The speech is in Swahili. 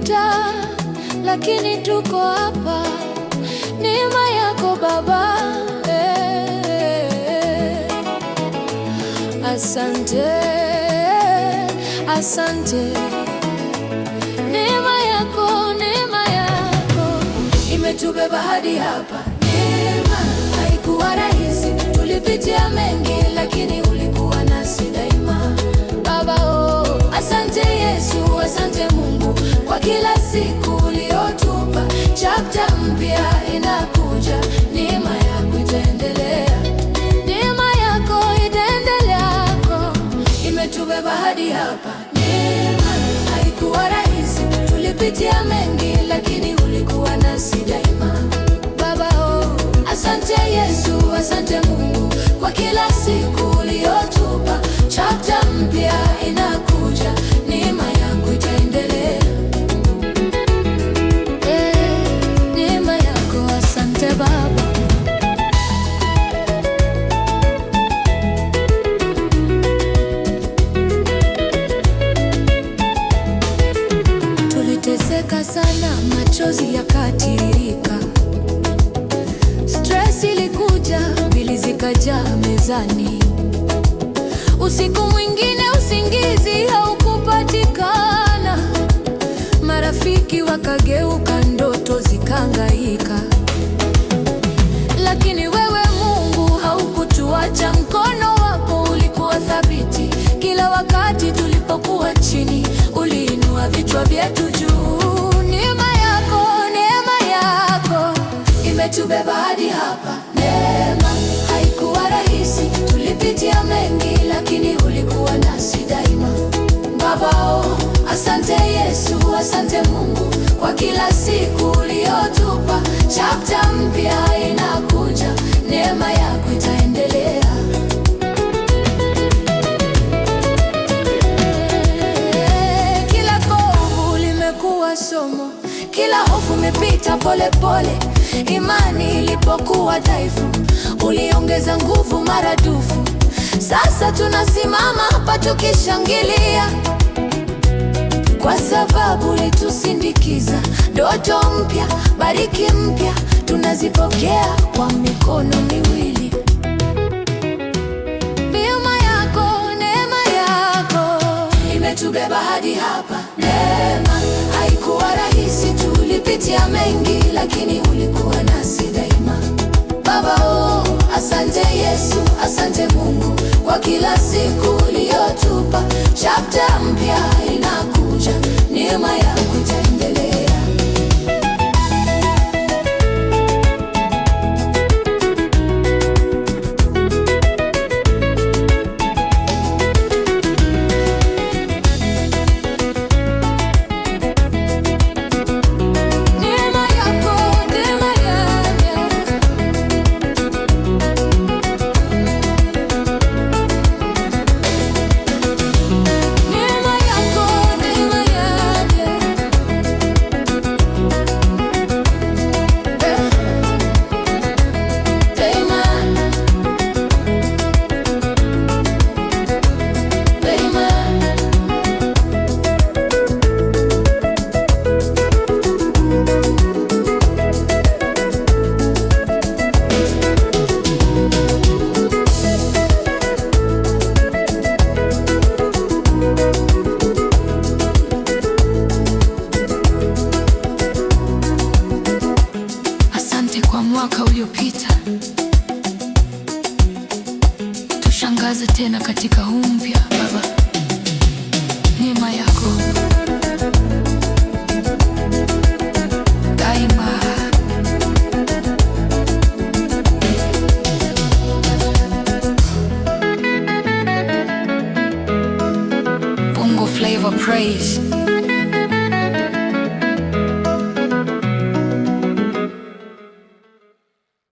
ilipita, lakini tuko hapa. Neema yako Baba, asante, asante. Neema yako imetubeba hadi hapa. Neema haikuwa rahisi, tulipitia mengi, lakini ulikuwa nasi daima. Baba, asante Yesu, asante Mungu kwa kila siku uliotupa. Chapter mpya inakuja, neema yako itaendelea, neema yako itaendelea, imetubeba hadi hapa. Neema haikuwa rahisi, tulipitia mengi, lakini ulikuwa nasi daima. Baba, asante Yesu, asante Mungu kwa kila siku uliotupa. Chapter mpya inakuja, neema yako itaendelea, neema yako. Asante Baba. Tuliteseka sana, machozi yakatiririka, stress ilikuja, bili zikajaa mezani. Usiku mwingine usingizi haukupatikana, marafiki wakageuka, ndoto zikahangaika. Lakini wewe Mungu haukutuacha, mkono wako ulikuwa thabiti. Kila wakati tulipokuwa chini, uliinua vichwa vyetu juu. Neema yako imetubeba hadi hapa. Neema haikuwa rahisi, tulipitia mengi, lakini ulikuwa nasi daima. Baba, asante Yesu, asante Mungu kwa kila siku uliotupa. Chapter mpya inakuja, neema yako itaendelea, kila kovu limekuwa somo, kila hofu imepita polepole. Imani ilipokuwa dhaifu, uliongeza nguvu maradufu. Sasa tunasimama hapa tukishangilia, kwa sababu ulitusindikiza. Ndoto mpya, bariki mpya, tunazipokea kwa mikono miwili. Neema yako imetubeba hadi hapa. Neema haikuwa rahisi, tulipitia mengi, lakini ulikuwa nasi daima. Baba, asante Yesu, asante Mungu kwa kila siku uliotupa. Chapter mpya inakuja, neema yako itaendelea. Mwaka uliopita, tushangaze tena katika huu mpya. Baba, neema yako daima. Bongo Flava Praise.